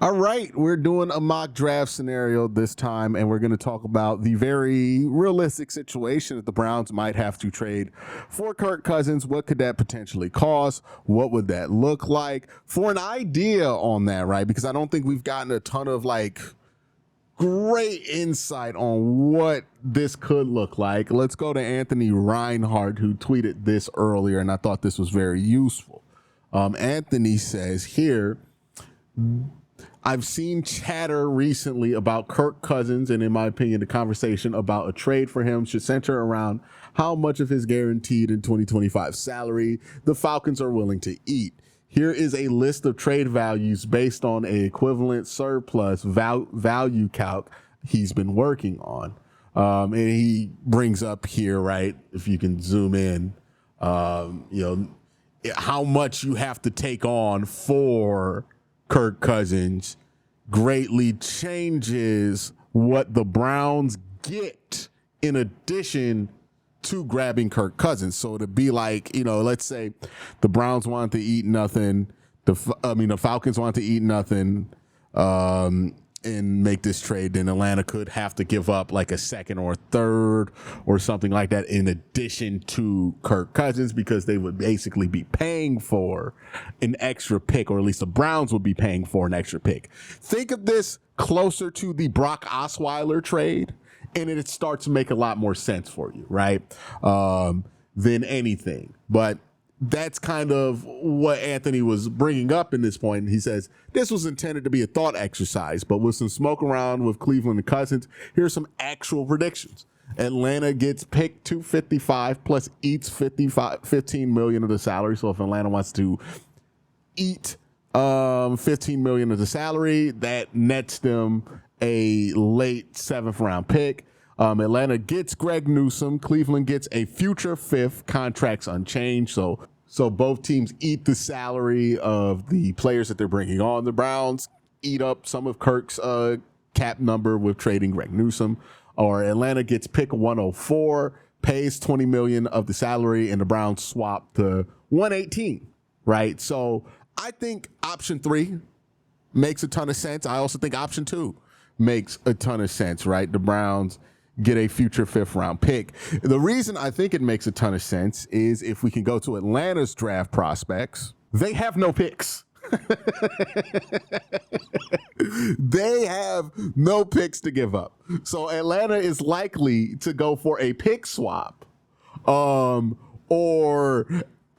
All right, we're doing a mock draft scenario this time, and we're going to talk about the very realistic situation that the Browns might have to trade for Kirk Cousins. What could that potentially cost? What would that look like? For an idea on that, right? Because I don't think we've gotten a ton of great insight on what this could look like. Let's go to Anthony Reinhardt, who tweeted this earlier, and I thought this was very useful. Anthony says here, I've seen chatter recently about Kirk Cousins, and in my opinion, the conversation about a trade for him should center around how much of his guaranteed in 2025 salary the Falcons are willing to eat. Here is a list of trade values based on an equivalent surplus value calc he's been working on. And he brings up here, right, if you can zoom in, how much you have to take on for Kirk Cousins greatly changes what the Browns get in addition to grabbing Kirk Cousins. So to be let's say the Browns want to eat nothing. The Falcons want to eat nothing and make this trade. Then Atlanta could have to give up like a second or third or something like that in addition to Kirk Cousins, because they would basically be paying for an extra pick, or at least the Browns would be paying for an extra pick. Think of this closer to the Brock Osweiler trade, and it starts to make a lot more sense for you, right? Than anything. But that's kind of what Anthony was bringing up in this point. He says, this was intended to be a thought exercise, but with some smoke around with Cleveland and Cousins, here's some actual predictions. Atlanta gets pick 255 plus eats 15 million of the salary. So if Atlanta wants to eat 15 million of the salary, that nets them a late 7th round pick. Atlanta gets Greg Newsome. Cleveland gets a future 5th, contracts unchanged. So both teams eat the salary of the players that they're bringing on. The Browns eat up some of Kirk's cap number with trading Greg Newsome. Or Atlanta gets pick 104, pays 20 million of the salary, and the Browns swap to 118, right? So I think option 3 makes a ton of sense. I also think option 2 makes a ton of sense, right? The Browns get a future 5th round pick. The reason I think it makes a ton of sense is if we can go to Atlanta's draft prospects, they have no picks. They have no picks to give up. So Atlanta is likely to go for a pick swap, or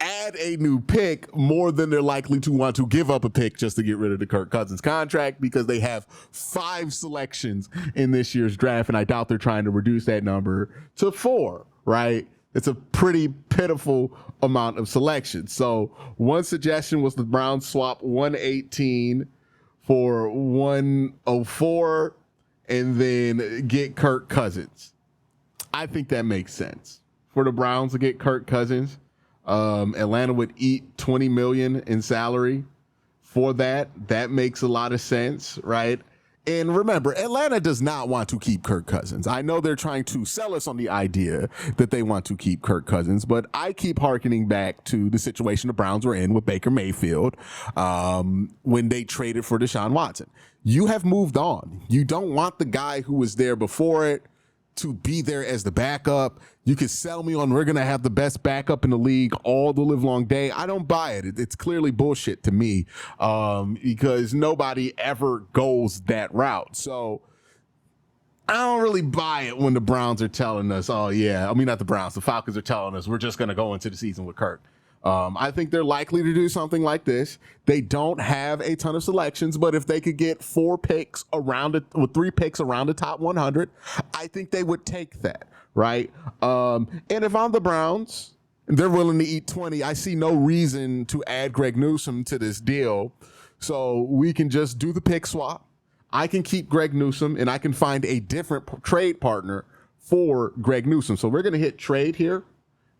add a new pick more than they're likely to want to give up a pick just to get rid of the Kirk Cousins contract, because they have 5 selections in this year's draft, and I doubt they're trying to reduce that number to 4, right? It's a pretty pitiful amount of selections. So one suggestion was the Browns swap 118 for 104 and then get Kirk Cousins. I think that makes sense. For the Browns to get Kirk Cousins, Atlanta would eat 20 million in salary for that. That makes a lot of sense, right? And remember, Atlanta does not want to keep Kirk Cousins. I know they're trying to sell us on the idea that they want to keep Kirk Cousins, but I keep hearkening back to the situation the Browns were in with Baker Mayfield when they traded for Deshaun Watson. You have moved on. You don't want the guy who was there before it to be there as the backup. You can sell me on we're going to have the best backup in the league all the live long day. I don't buy it. It's clearly bullshit to me, because nobody ever goes that route. So I don't really buy it when the Browns are telling us, oh yeah, I mean, not the Browns, the Falcons are telling us we're just going to go into the season with Kirk. I think they're likely to do something like this. They don't have a ton of selections, but if they could get 4 picks around it, with 3 picks around the top 100, I think they would take that, right? And if I'm the Browns, they're willing to eat 20, I see no reason to add Greg Newsome to this deal. So we can just do the pick swap. I can keep Greg Newsome, and I can find a different trade partner for Greg Newsome. So we're going to hit trade here.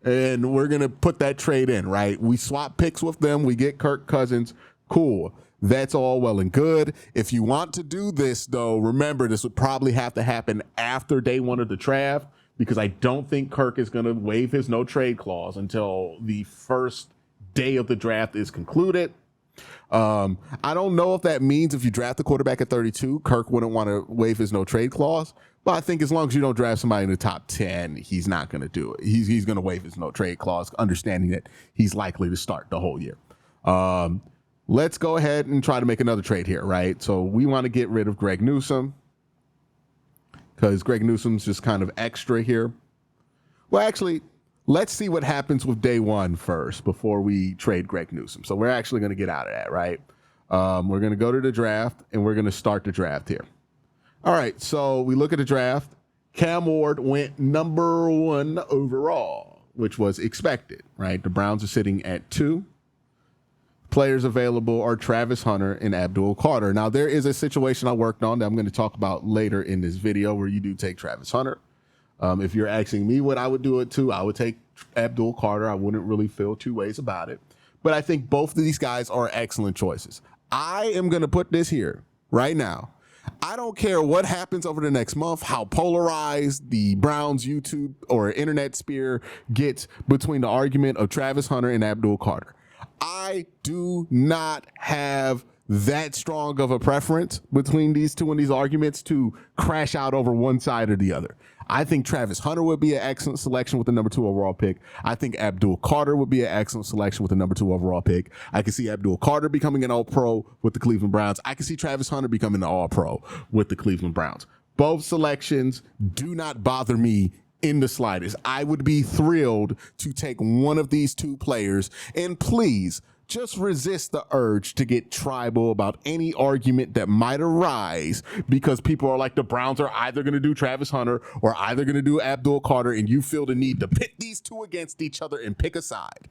And we're going to put that trade in, right? We swap picks with them. We get Kirk Cousins. Cool. That's all well and good. If you want to do this, though, remember this would probably have to happen after day 1 of the draft, because I don't think Kirk is going to waive his no trade clause until the first day of the draft is concluded. I don't know if that means if you draft the quarterback at 32, Kirk wouldn't want to waive his no trade clause. But I think as long as you don't draft somebody in the top 10, he's not going to do it. He's going to waive his no trade clause, understanding that he's likely to start the whole year. Let's go ahead and try to make another trade here, right? So we want to get rid of Greg Newsome because Greg Newsome's just kind of extra here. Well, actually, let's see what happens with day one first before we trade Greg Newsome. So we're actually going to get out of that, right? We're going to go to the draft, and we're going to start the draft here. All right, so we look at the draft. Cam Ward went number 1 overall, which was expected, right? The Browns are sitting at 2. Players available are Travis Hunter and Abdul Carter. Now, there is a situation I worked on that I'm going to talk about later in this video where you do take Travis Hunter. If you're asking me what I would do it to, I would take Abdul Carter. I wouldn't really feel two ways about it. But I think both of these guys are excellent choices. I am going to put this here right now. I don't care what happens over the next month, how polarized the Browns YouTube or internet sphere gets between the argument of Travis Hunter and Abdul Carter. I do not have that strong of a preference between these two in these arguments to crash out over one side or the other. I think Travis Hunter would be an excellent selection with the number 2 overall pick. I think Abdul Carter would be an excellent selection with the number 2 overall pick. I can see Abdul Carter becoming an All-Pro with the Cleveland Browns. I can see Travis Hunter becoming an All-Pro with the Cleveland Browns. Both selections do not bother me in the slightest. I would be thrilled to take one of these two players, and please just resist the urge to get tribal about any argument that might arise because people are like, the Browns are either going to do Travis Hunter or either going to do Abdul Carter, and you feel the need to pit these two against each other and pick a side.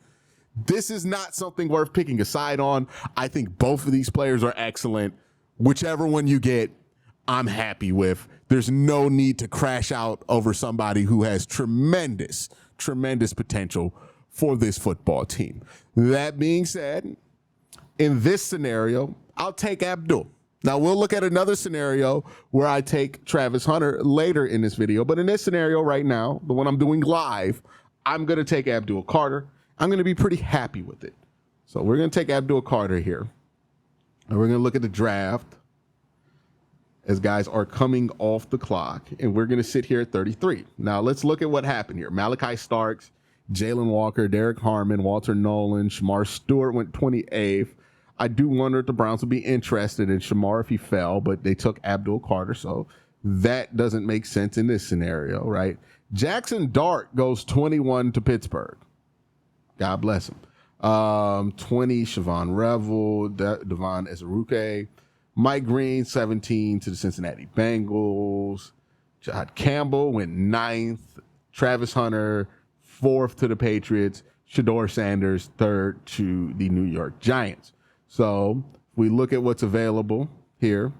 This is not something worth picking a side on. I think both of these players are excellent. Whichever one you get, I'm happy with. There's no need to crash out over somebody who has tremendous potential for this football team. That being said, in this scenario, I'll take Abdul. Now, we'll look at another scenario where I take Travis Hunter later in this video. But in this scenario right now, the one I'm doing live, I'm going to take Abdul Carter. I'm going to be pretty happy with it. So we're going to take Abdul Carter here. And we're going to look at the draft as guys are coming off the clock. And we're going to sit here at 33. Now, let's look at what happened here. Malachi Starks, Jalen Walker, Derek Harmon, Walter Nolan, Shamar Stewart went 28th. I do wonder if the Browns would be interested in Shamar if he fell, but they took Abdul Carter, so that doesn't make sense in this scenario, right? Jackson Dart goes 21 to Pittsburgh. God bless him. 20, Siobhan Revel, Devon Ezeruke. Mike Green, 17 to the Cincinnati Bengals. Jod Campbell went 9th. Travis Hunter, 4th to the Patriots. Shedeur Sanders, 3rd to the New York Giants. So we look at what's available here.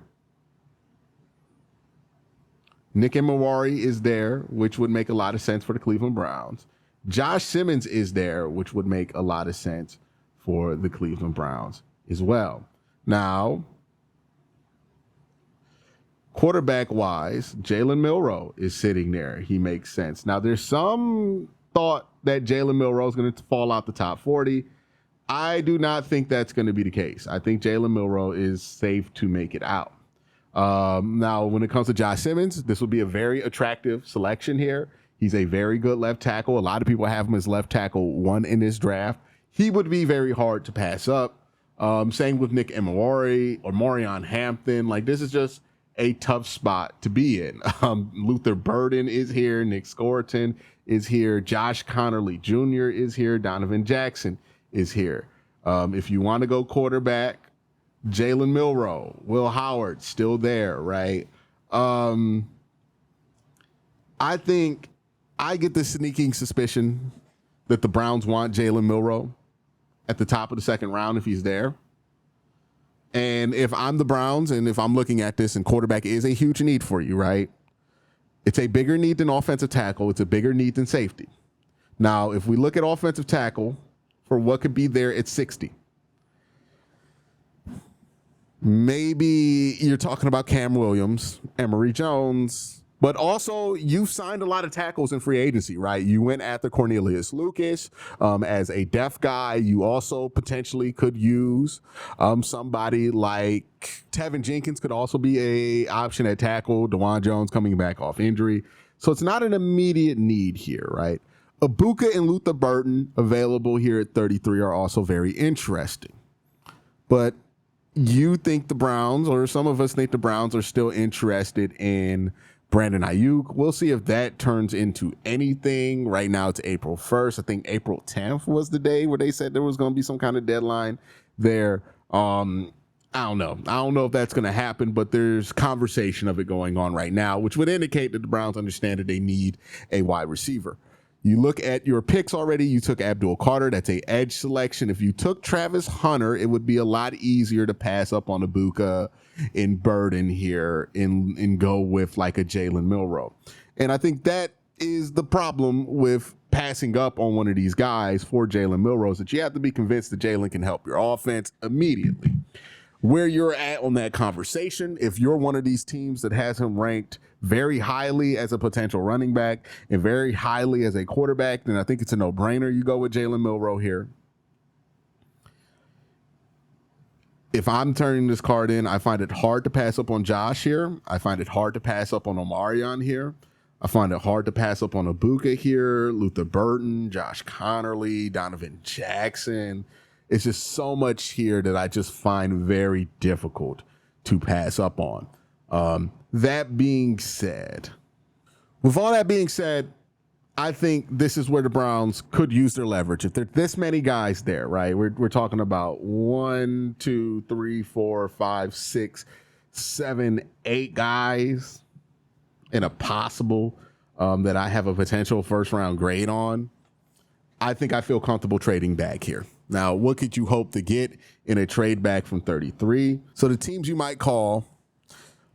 Nick Emmanwori is there, which would make a lot of sense for the Cleveland Browns. Josh Simmons is there, which would make a lot of sense for the Cleveland Browns as well. Now, quarterback-wise, Jalen Milroe is sitting there. He makes sense. Now, there's some thought that Jalen Milroe is going to fall out the top 40. I do not think that's going to be the case. I think Jalen Milroe is safe to make it out. Now, when it comes to Josh Simmons, this will be a very attractive selection here. He's a very good left tackle. A lot of people have him as left tackle 1 in this draft. He would be very hard to pass up. Same with Nick Emmanwori or Morion Hampton. Like, this is just a tough spot to be in. Luther Burden is here. Nick Scoreton is here. Josh Connerly Jr. is here. Donovan Jackson is here. If you want to go quarterback, Jalen Milroe, Will Howard, still there, right? I think I get the sneaking suspicion that the Browns want Jalen Milroe at the top of the second round if he's there. And if I'm the Browns and if I'm looking at this, and quarterback is a huge need for you, right? It's a bigger need than offensive tackle. It's a bigger need than safety. Now, if we look at offensive tackle for what could be there at 60, maybe you're talking about Cam Williams, Emory Jones, But also, you've signed a lot of tackles in free agency, right? You went after Cornelius Lucas as a depth guy. You also potentially could use somebody like Tevin Jenkins could also be a option at tackle. DeJuan Jones coming back off injury. So it's not an immediate need here, right? Ibuka and Luther Burton available here at 33 are also very interesting. But you think the Browns, or some of us think the Browns, are still interested in Brandon Ayuk. We'll see if that turns into anything. Right now it's April 1st. I think April 10th was the day where they said there was going to be some kind of deadline there. I don't know. I don't know if that's going to happen, but there's conversation of it going on right now, which would indicate that the Browns understand that they need a wide receiver. You look at your picks already. You took Abdul Carter. That's a edge selection. If you took Travis Hunter, it would be a lot easier to pass up on Ibuka and Burden here and go with like a Jalen Milroe. And I think that is the problem with passing up on one of these guys for Jalen Milroe, is that you have to be convinced that Jalen can help your offense immediately. Where you're at on that conversation, if you're one of these teams that has him ranked very highly as a potential running back and very highly as a quarterback, then I think it's a no-brainer. You go with Jalen Milroe here. If I'm turning this card in, I find it hard to pass up on Josh here. I find it hard to pass up on Omarion here. I find it hard to pass up on Ibuka here, Luther Burton, Josh Connerly, Donovan Jackson. It's just so much here that I just find very difficult to pass up on. That being said, with all that being said, I think this is where the Browns could use their leverage. If there are this many guys there, right? We're talking about 1, 2, 3, 4, 5, 6, 7, 8 guys in a possible that I have a potential first round grade on. I think I feel comfortable trading back here. Now, what could you hope to get in a trade back from 33? So the teams you might call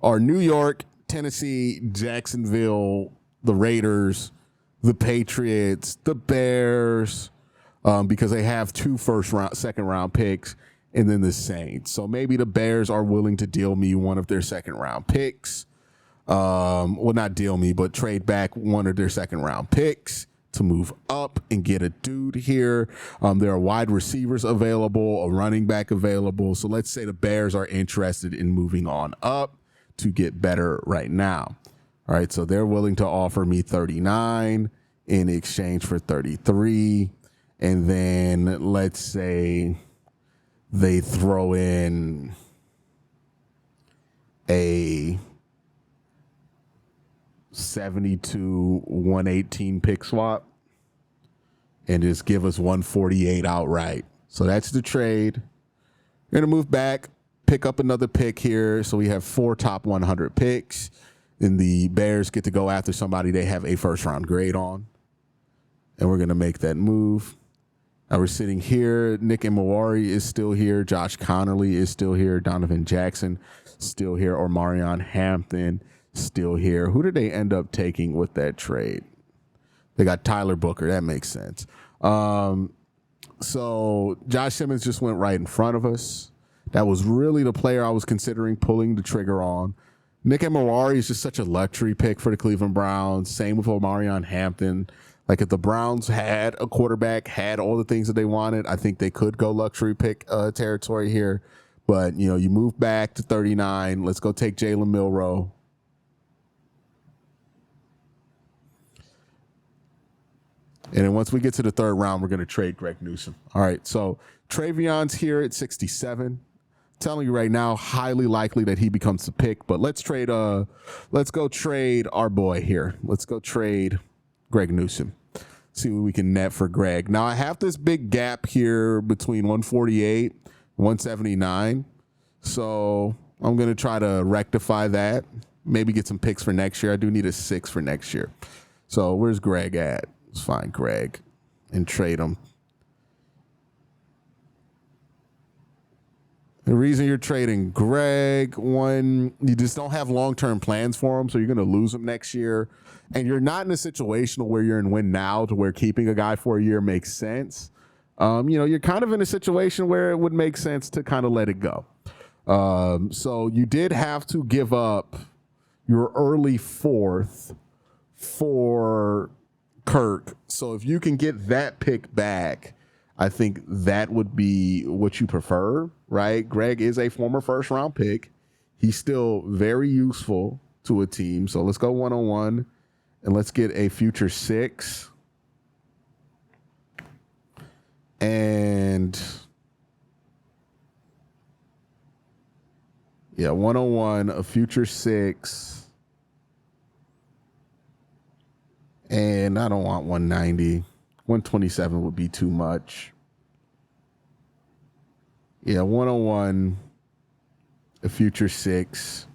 are New York, Tennessee, Jacksonville, the Raiders, the Patriots, the Bears, because they have 2 second round picks, and then the Saints. So maybe the Bears are willing to deal me one of their second round picks. Well, not deal me, but trade back one of their second round picks to move up and get a dude here. There are wide receivers available, a running back available. So let's say the Bears are interested in moving on up to get better right now. All right, so they're willing to offer me 39 in exchange for 33. And then let's say they throw in a 72-118 pick swap and just give us 148 outright. So that's the trade. We're going to move back, pick up another pick here. So we have 4 top 100 picks. Then the Bears get to go after somebody they have a first round grade on. And we're going to make that move. Now we're sitting here. Nick Emawari is still here. Josh Connerly is still here. Donovan Jackson still here. Or Marion Hampton still here. Who did they end up taking with that trade? They got Tyler Booker. That makes sense. So Josh Simmons just went right in front of us. That was really the player I was considering pulling the trigger on. Nick Emawari is just such a luxury pick for the Cleveland Browns. Same with Omarion Hampton. Like if the Browns had a quarterback, had all the things that they wanted, I think they could go luxury pick territory here. But, you know, you move back to 39. Let's go take Jalen Milroe. And then once we get to the third round, we're going to trade Greg Newsome. All right, so Travion's here at 67. Telling you right now, highly likely that he becomes the pick. But let's go trade our boy here. Let's go trade Greg Newsome. See what we can net for Greg. Now I have this big gap here between 148 and 179. So I'm going to try to rectify that. Maybe get some picks for next year. I do need a 6 for next year. So where's Greg at? Let's find Greg and trade him. The reason you're trading Greg, one, you just don't have long-term plans for him, so you're going to lose him next year. And you're not in a situation where you're in win now to where keeping a guy for a year makes sense. You're kind of in a situation where it would make sense to kind of let it go. So you did have to give up your early fourth for Kirk. So if you can get that pick back, I think that would be what you prefer, right? Greg is a former first round pick. He's still very useful to a team. So let's go 101 and let's get a future 6. And yeah, 101, a future 6. And I don't want 190. 127 would be too much. Yeah, 101, a future 6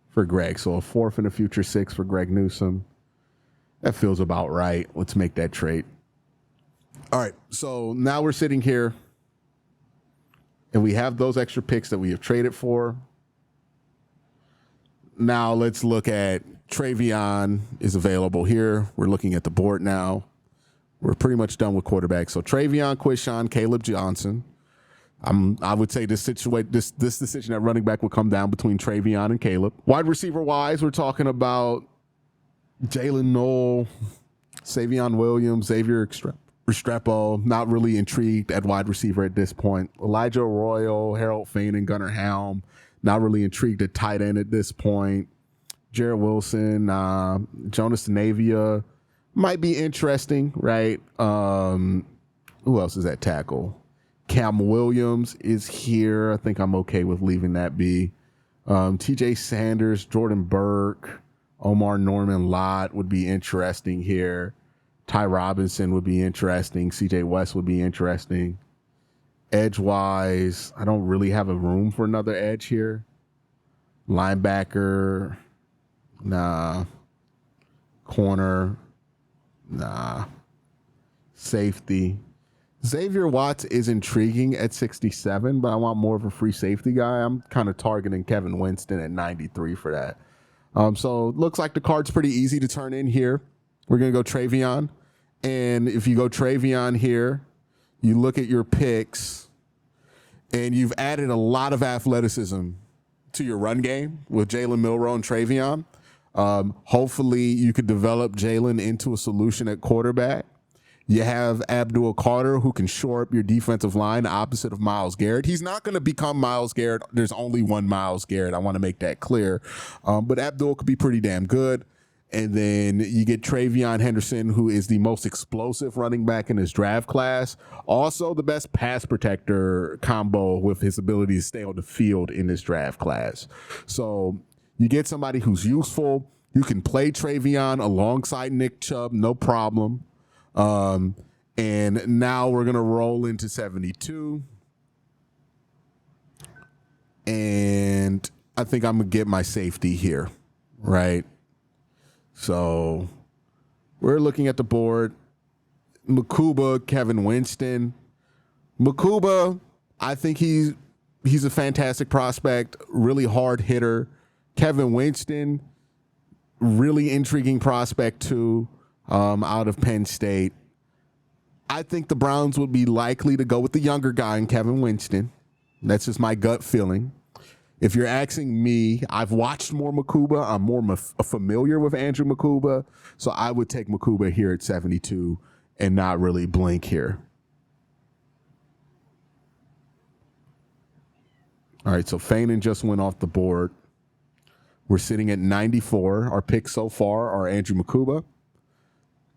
for Greg. So a 4th and a future 6 for Greg Newsome. That feels about right. Let's make that trade. All right, so now we're sitting here and we have those extra picks that we have traded for. Now let's look at Travion is available here. We're looking at the board now. We're pretty much done with quarterbacks. So Travion, Quishon, Caleb Johnson. I would say this decision at running back would come down between Travion and Caleb. Wide receiver wise, we're talking about Jalen Noel, Savion Williams, Xavier Restrepo. Not really intrigued at wide receiver at this point. Elijah Arroyo, Harold Fain, and Gunnar Helm. Not really intrigued at tight end at this point. Jarrett Wilson, Jonas Navia might be interesting, right? Who else is at tackle? Cam Williams is here. I think I'm okay with leaving that be. TJ Sanders, Jordan Burke, Omar Norman Lott would be interesting here. Ty Robinson would be interesting. CJ West would be interesting. Edge-wise, I don't really have a room for another edge here. Linebacker, nah. Corner, nah. Safety. Xavier Watts is intriguing at 67, but I want more of a free safety guy. I'm kind of targeting Kevin Winston at 93 for that. So it looks like the card's pretty easy to turn in here. We're going to go Travion. And if you go Travion here, you look at your picks, and you've added a lot of athleticism to your run game with Jalen Milroe and Travion. Hopefully you could develop Jalen into a solution at quarterback. You have Abdul Carter, who can shore up your defensive line opposite of Myles Garrett. He's not going to become Myles Garrett. There's only one Myles Garrett. I want to make that clear. But Abdul could be pretty damn good. And then you get Travion Henderson, who is the most explosive running back in his draft class. Also the best pass protector combo with his ability to stay on the field in this draft class. So you get somebody who's useful. You can play Travion alongside Nick Chubb, no problem. And now we're going to roll into 72. And I think I'm going to get my safety here, right? So we're looking at the board. Makuba, Kevin Winston. Makuba, I think he's a fantastic prospect, really hard hitter. Kevin Winston, really intriguing prospect too, out of Penn State. I think the Browns would be likely to go with the younger guy in Kevin Winston. That's just my gut feeling. If you're asking me, I've watched more Makuba. I'm more familiar with Andrew Makuba. So I would take Makuba here at 72 and not really blink here. All right, so Fainin just went off the board. We're sitting at 94. Our picks so far are Andrew Makuba,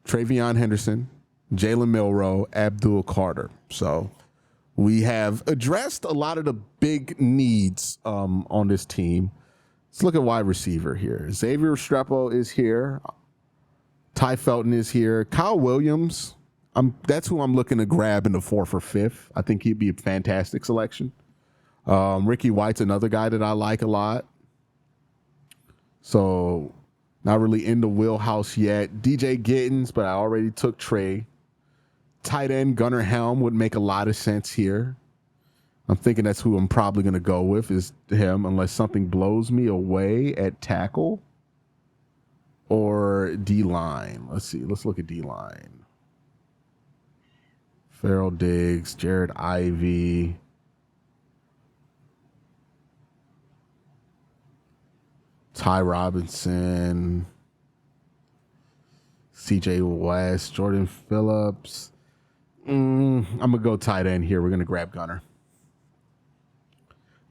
Travion Henderson, Jalen Milroe, Abdul Carter. So we have addressed a lot of the big needs on this team. Let's look at wide receiver here. Xavier Restrepo is here. Ty Felton is here. Kyle Williams, that's who I'm looking to grab in the 4th or 5th. I think he'd be a fantastic selection. Ricky White's another guy that I like a lot. So not really in the wheelhouse yet. DJ Gittens, but I already took Trey. Tight end Gunnar Helm would make a lot of sense here. I'm thinking that's who I'm probably going to go with is him unless something blows me away at tackle or D-line. Let's see. Let's look at D-line. Farrell Diggs, Jared Ty Robinson, CJ West, Jordan Phillips. I'm going to go tight end here. We're going to grab Gunner.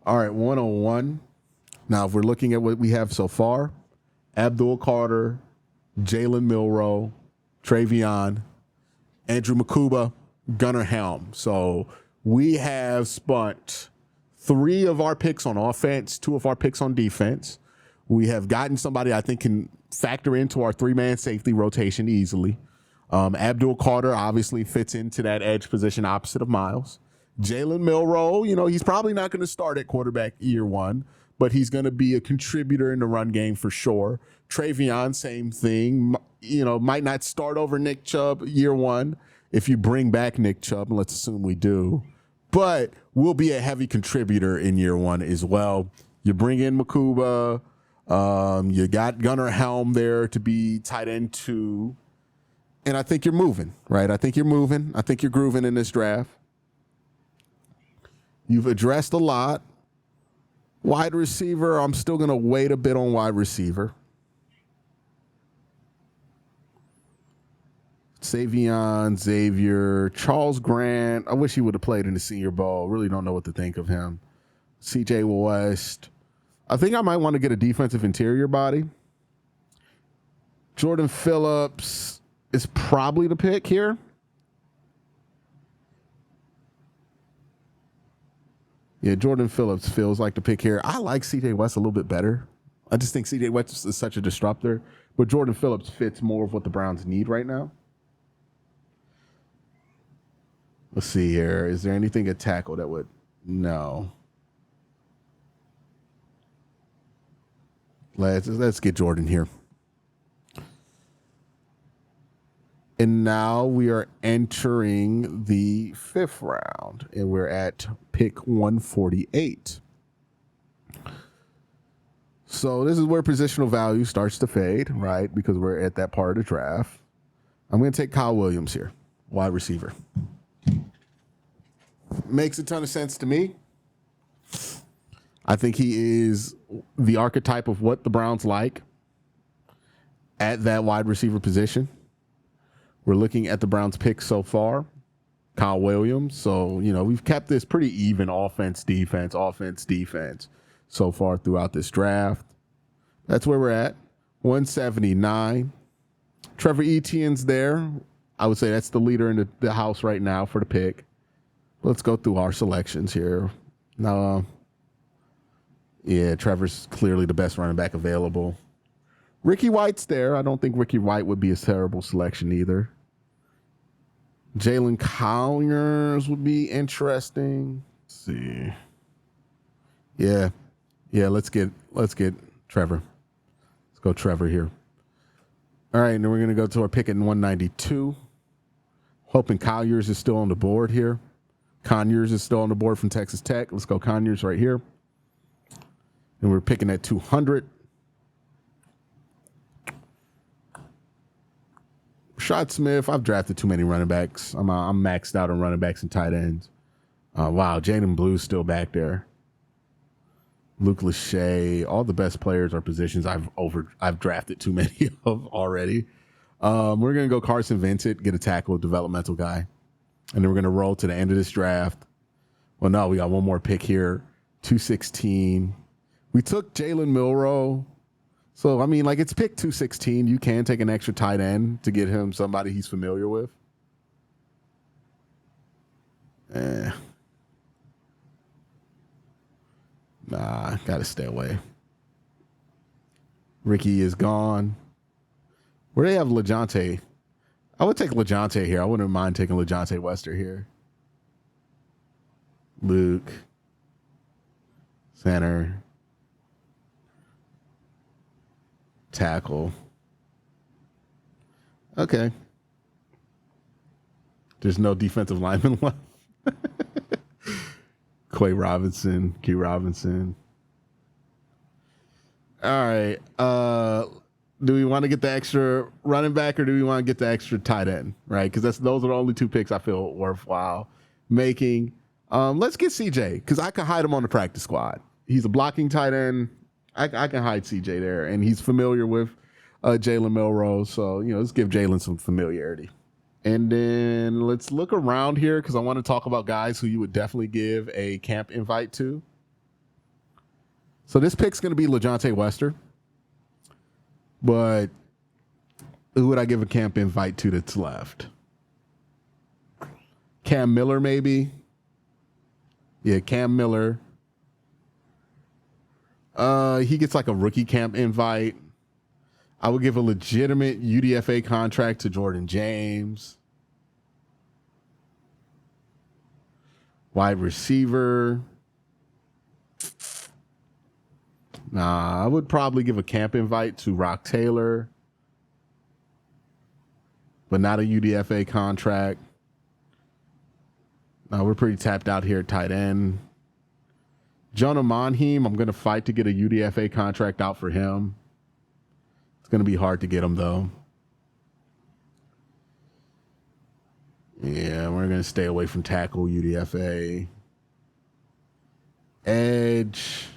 All right, 101. Now, if we're looking at what we have so far, Abdul Carter, Jalen Milroe, Travion, Andrew Makuba, Gunnar Helm. So we have spent 3 of our picks on offense, 2 of our picks on defense. We have gotten somebody I think can factor into our 3-man safety rotation easily. Abdul Carter obviously fits into that edge position opposite of Miles. Jalen Milroe, he's probably not going to start at quarterback year 1, but he's going to be a contributor in the run game for sure. Travion, same thing. Might not start over Nick Chubb year 1 if you bring back Nick Chubb, and let's assume we do. But will be a heavy contributor in year 1 as well. You bring in Makuba. You got Gunnar Helm there to be tight end 2. And I think you're moving, right? I think you're moving. I think you're grooving in this draft. You've addressed a lot. Wide receiver, I'm still going to wait a bit on wide receiver. Savion, Xavier, Charles Grant. I wish he would have played in the Senior Bowl. Really don't know what to think of him. CJ West. I think I might want to get a defensive interior body. Jordan Phillips is probably the pick here. Yeah, Jordan Phillips feels like the pick here. I like CJ West a little bit better. I just think CJ West is such a disruptor, but Jordan Phillips fits more of what the Browns need right now. Let's see here. Is there anything at tackle that would? No. Let's get Jordan here. And now we are entering the 5th round, and we're at pick 148. So this is where positional value starts to fade, right? Because we're at that part of the draft. I'm going to take Kyle Williams here, wide receiver. Makes a ton of sense to me. I think he is the archetype of what the Browns like at that wide receiver position. We're looking at the Browns picks so far. Kyle Williams. So, we've kept this pretty even offense, defense so far throughout this draft. That's where we're at. 179. Trevor Etienne's there. I would say that's the leader in the house right now for the pick. Let's go through our selections here. Now, Trevor's clearly the best running back available. Ricky White's there. I don't think Ricky White would be a terrible selection either. Jalen Colliers would be interesting. Let's see. Yeah, let's get Trevor. Let's go Trevor here. All right, and then we're going to go to our pick at 192. Hoping Colliers is still on the board here. Conyers is still on the board from Texas Tech. Let's go Conyers right here. And we're picking at 200. Rashad Smith, I've drafted too many running backs. I'm maxed out on running backs and tight ends. Wow, Jaden Blue's still back there. Luke Lachey, all the best players are positions I've drafted too many of already. We're gonna go Carson Vincent, get a tackle, developmental guy, and then we're gonna roll to the end of this draft. Well, no, we got one more pick here, 216. We took Jalen Milroe. So, it's pick 216. You can take an extra tight end to get him somebody he's familiar with. Nah, got to stay away. Ricky is gone. Where do they have LeJohntay? I would take LeJohntay here. I wouldn't mind taking LeJohntay Wester here. Luke. Center. Tackle. Okay. There's no defensive lineman left. Key Robinson. All right. Do we want to get the extra running back or do we want to get the extra tight end? Right? Because those are the only 2 picks I feel worthwhile making. Let's get CJ because I could hide him on the practice squad. He's a blocking tight end. I can hide CJ there, and he's familiar with Jalen Milroe, so let's give Jalen some familiarity. And then let's look around here because I want to talk about guys who you would definitely give a camp invite to. So this pick's going to be LeJontay Wester, but who would I give a camp invite to that's left? Cam Miller, maybe. Yeah, Cam Miller. He gets like a rookie camp invite. I would give a legitimate UDFA contract to Jordan James. Wide receiver. Nah, I would probably give a camp invite to Rock Taylor, but not a UDFA contract. No, we're pretty tapped out here at tight end. Jonah Monheim, I'm going to fight to get a UDFA contract out for him. It's going to be hard to get him, though. Yeah, we're going to stay away from tackle UDFA. Edge.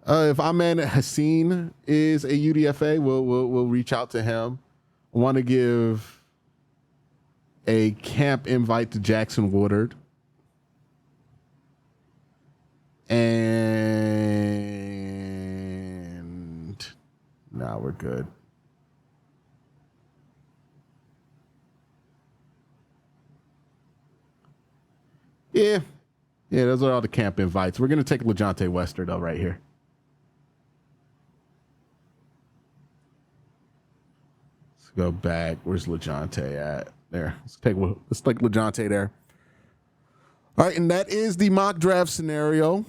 If Ahmed Hassan is a UDFA, we'll reach out to him. I want to give a camp invite to Jackson Woodard. And now we're good. Yeah, those are all the camp invites. We're going to take LeJontay Wester, though, right here. Let's go back. Where's LeJontay at? There. Let's take LeJontay there. All right, and that is the mock draft scenario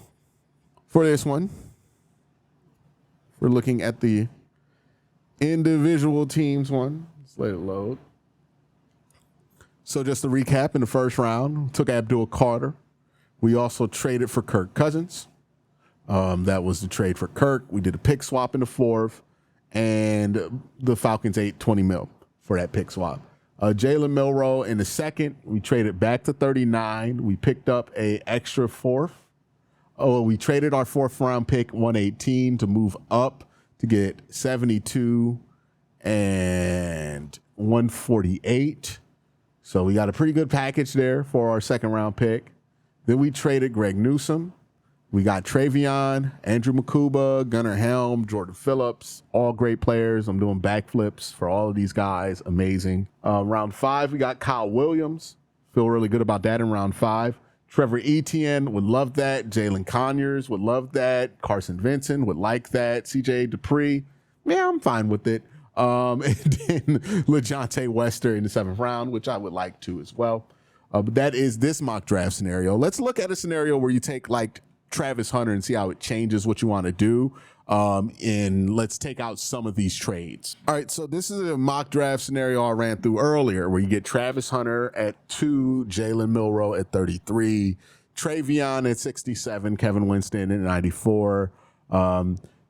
for this one. We're looking at the individual teams one. Let's let it load. So just to recap, in the first round, we took Abdul Carter. We also traded for Kirk Cousins. That was the trade for Kirk. We did a pick swap in the fourth, and the Falcons ate $20 million for that pick swap. Jalen Milroe in the second, we traded back to 39. We picked up a extra fourth. We traded our fourth round pick 118 to move up to get 72 and 148. So we got a pretty good package there for our second round pick. Then we traded Greg Newsome. We got Travion, Andrew Makuba, Gunnar Helm, Jordan Phillips, all great players. I'm doing backflips for all of these guys. Amazing. Round 5, we got Kyle Williams. Feel really good about that in round 5. Trevor Etienne would love that. Jalen Conyers would love that. Carson Vincent would like that. CJ Dupree, yeah, I'm fine with it. And then LeJontay Wester in the 7th round, which I would like to as well. But that is this mock draft scenario. Let's look at a scenario where you take like Travis Hunter and see how it changes what you want to do. And let's take out some of these trades. All right, so this is a mock draft scenario I ran through earlier where you get Travis Hunter at 2, Jalen Milroe at 33, Travion at 67, Kevin Winston at 94.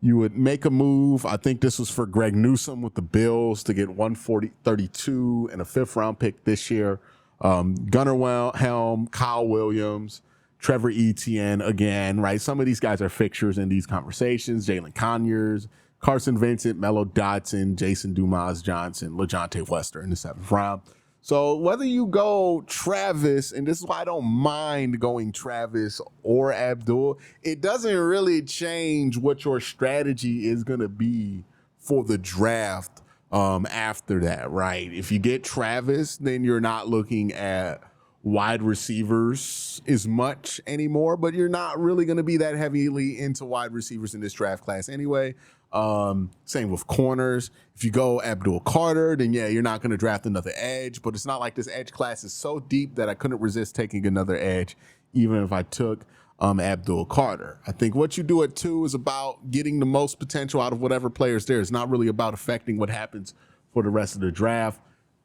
You would make a move. I think this was for Greg Newsome with the Bills to get 132 and a 5th round pick this year. Gunnar Helm, Kyle Williams, Trevor Etienne again, right? Some of these guys are fixtures in these conversations. Jalen Conyers, Carson Vincent, Mello Dotson, Jason Dumas-Johnson, LeJontay Wester in the 7th round. So whether you go Travis, and this is why I don't mind going Travis or Abdul, it doesn't really change what your strategy is going to be for the draft after that, right? If you get Travis, then you're not looking at wide receivers as much anymore, but you're not really going to be that heavily into wide receivers in this draft class anyway. Same with corners. If you go Abdul Carter, then yeah, you're not going to draft another edge, but it's not like this edge class is so deep that I couldn't resist taking another edge, even if I took Abdul Carter. I think what you do at 2 is about getting the most potential out of whatever players there. It's not really about affecting what happens for the rest of the draft.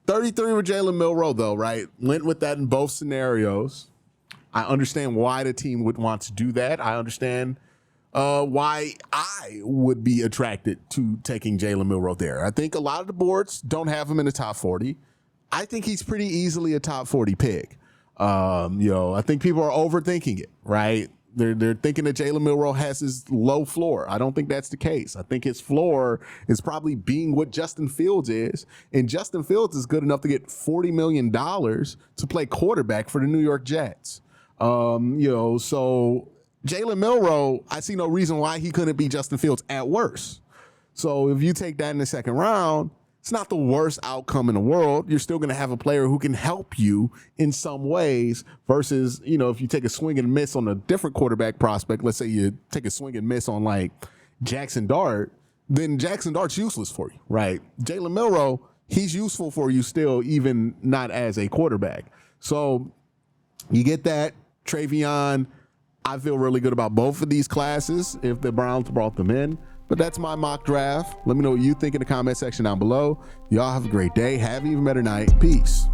33 with Jalen Milroe, though, right? Went with that in both scenarios. I understand why the team would want to do that. I understand why I would be attracted to taking Jalen Milroe there. I think a lot of the boards don't have him in the top 40. I think he's pretty easily a top 40 pick. I think people are overthinking it, right? They're thinking that Jalen Milroe has his low floor. I don't think that's the case. I think his floor is probably being what Justin Fields is, and Justin Fields is good enough to get $40 million to play quarterback for the New York Jets. So Jalen Milroe, I see no reason why he couldn't be Justin Fields at worst. So if you take that in the second round, it's not the worst outcome in the world. You're still going to have a player who can help you in some ways versus, if you take a swing and miss on a different quarterback prospect, let's say you take a swing and miss on like Jackson Dart, then Jackson Dart's useless for you, right? Jalen Milroe, he's useful for you still, even not as a quarterback. So you get that. Travion, I feel really good about both of these classes if the Browns brought them in. But that's my mock draft. Let me know what you think in the comment section down below. Y'all have a great day. Have an even better night. Peace.